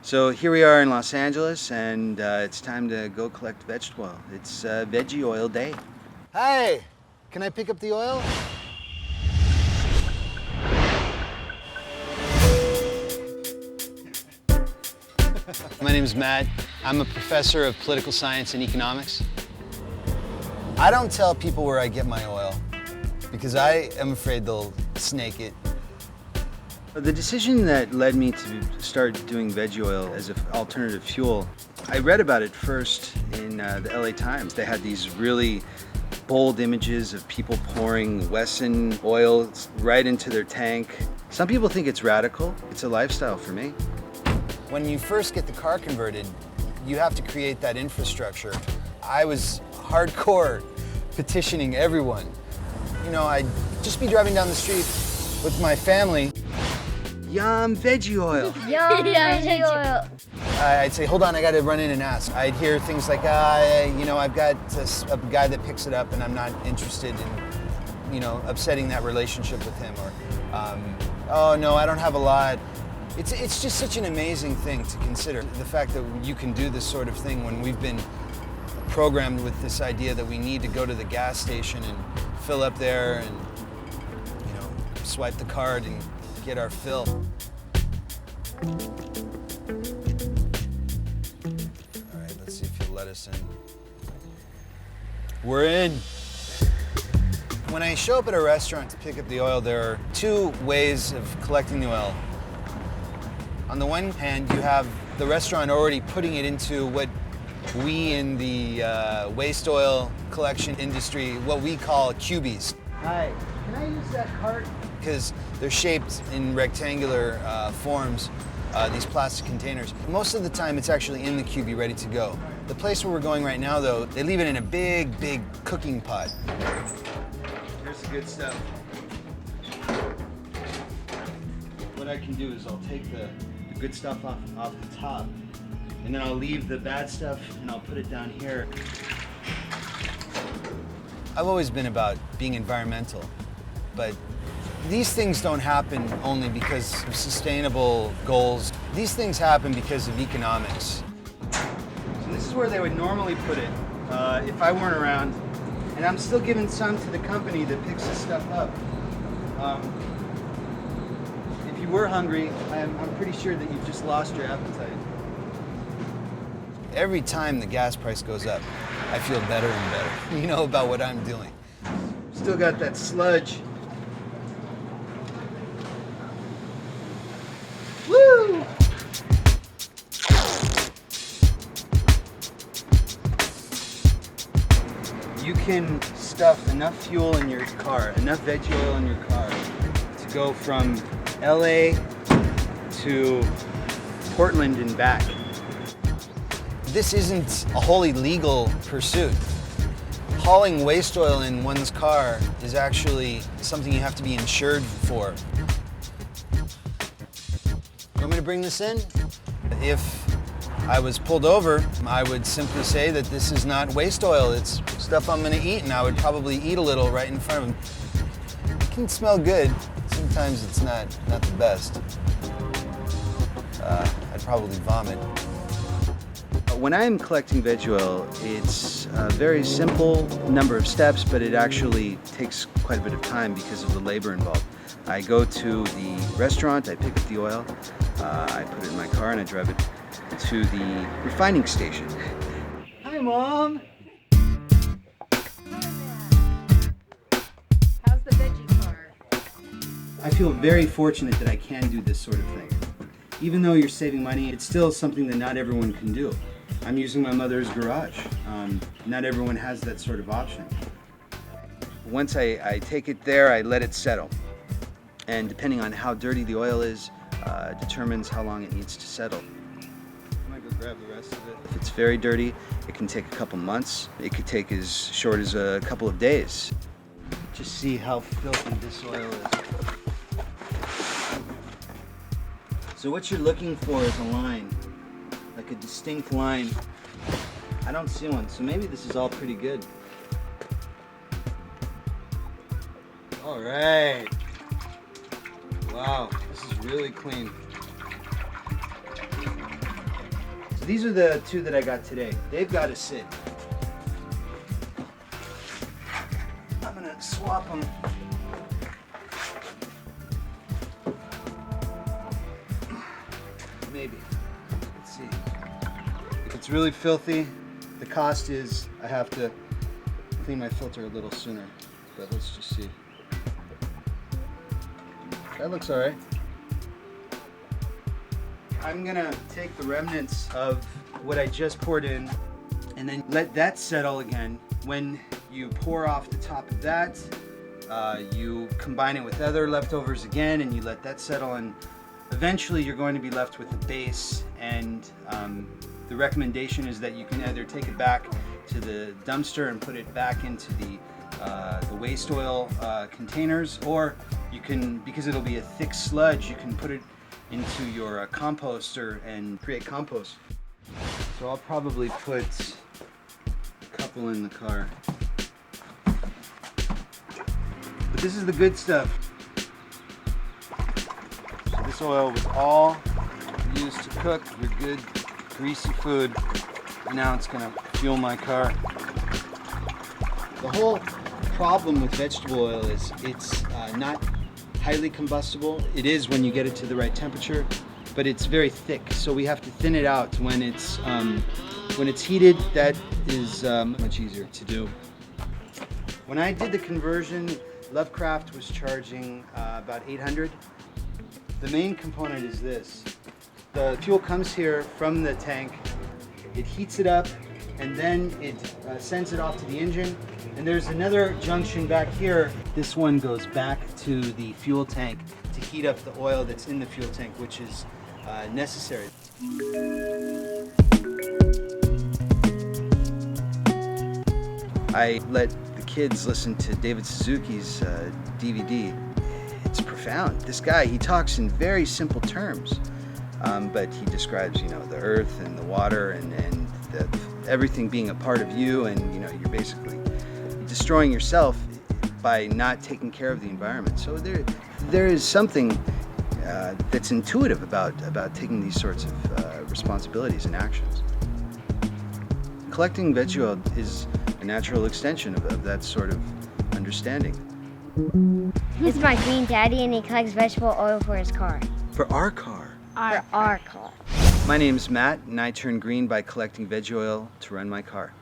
So here we are in Los Angeles, and it's time to go collect vegetable oil. It's Veggie Oil Day. Hi, can I pick up the oil? My name is Matt. I'm a professor of political science and economics. I don't tell people where I get my oil because I am afraid they'll snake it. The decision that led me to start doing veggie oil as an alternative fuel, I read about it first in the LA Times. They had these really bold images of people pouring Wesson oil right into their tank. Some people think it's radical. It's a lifestyle for me. When you first get the car converted, you have to create that infrastructure. I was hardcore petitioning everyone. You know, I'd just be driving down the street with my family. Yum, veggie oil. Yum, veggie oil. I'd say, hold on, I gotta run in and ask. I'd hear things like, you know, I've got a guy that picks it up and I'm not interested in, you know, upsetting that relationship with him. Or, oh no, I don't have a lot. It's just such an amazing thing to consider. The fact that you can do this sort of thing when we've been programmed with this idea that we need to go to the gas station and fill up there and, you know, swipe the card and get our fill. All right, let's see if you'll let us in. We're in. When I show up at a restaurant to pick up the oil, there are two ways of collecting the oil. On the one hand, you have the restaurant already putting it into what we in the waste oil collection industry, what we call cubies. Hi, can I use that cart? Because they're shaped in rectangular forms, these plastic containers. Most of the time, it's actually in the cubie, ready to go. The place where we're going right now, though, they leave it in a big, big cooking pot. Here's the good stuff. What I can do is I'll take the good stuff off the top, and then I'll leave the bad stuff and I'll put it down here. I've always been about being environmental, but these things don't happen only because of sustainable goals. These things happen because of economics. So this is where they would normally put it if I weren't around, and I'm still giving some to the company that picks this stuff up. If you were hungry, I'm pretty sure that you've just lost your appetite. Every time the gas price goes up, I feel better and better, you know, about what I'm doing. Still got that sludge. Woo! You can stuff enough fuel in your car, enough veggie oil in your car to go from LA to Portland and back. This isn't a wholly legal pursuit. Hauling waste oil in one's car is actually something you have to be insured for. You want me to bring this in? If I was pulled over, I would simply say that this is not waste oil, it's stuff I'm gonna eat, and I would probably eat a little right in front of them. It can smell good. Sometimes it's not the best. I'd probably vomit. When I'm collecting veg oil, it's a very simple number of steps, but it actually takes quite a bit of time because of the labor involved. I go to the restaurant, I pick up the oil, I put it in my car, and I drive it to the refining station. Hi, Mom! How's the veggie car? I feel very fortunate that I can do this sort of thing. Even though you're saving money, it's still something that not everyone can do. I'm using my mother's garage. Not everyone has that sort of option. Once I take it there, I let it settle. And depending on how dirty the oil is, determines how long it needs to settle. I'm gonna go grab the rest of it. If it's very dirty, it can take a couple months. It could take as short as a couple of days. Just see how filthy this oil is. So what you're looking for is a line, like a distinct line. I don't see one, so maybe this is all pretty good. All right. Wow, this is really clean. these are the two that I got today. They've got to sit. I'm gonna swap them. Maybe. Let's see. If it's really filthy, the cost is I have to clean my filter a little sooner. But let's just see. That looks all right. I'm gonna take the remnants of what I just poured in and then let that settle again. When you pour off the top of that, you combine it with other leftovers again and you let that settle, and eventually you're going to be left with a base. And the recommendation is that you can either take it back to the dumpster and put it back into the waste oil containers, or you can, because it'll be a thick sludge, you can put it into your composter and create compost. So I'll probably put a couple in the car. But this is the good stuff. So this oil was all used to cook your good greasy food. And now it's gonna fuel my car. The whole problem with vegetable oil is it's not highly combustible. It is when you get it to the right temperature, but it's very thick, so we have to thin it out when it's heated. That is much easier to do. When I did the conversion, Lovecraft was charging about $800. The main component is this. The fuel comes here from the tank, it heats it up, and then it sends it off to the engine. And there's another junction back here. This one goes back to the fuel tank to heat up the oil that's in the fuel tank, which is necessary. I let the kids listen to David Suzuki's DVD. It's profound. This guy, he talks in very simple terms, but he describes, the earth and the water and everything being a part of you, and you're basically destroying yourself by not taking care of the environment. So there is something that's intuitive about taking these sorts of responsibilities and actions. Collecting veggie oil is a natural extension of that sort of understanding. This is my green daddy, and he collects vegetable oil for his car. For our car. For our car. My name's Matt, and I turn green by collecting veggie oil to run my car.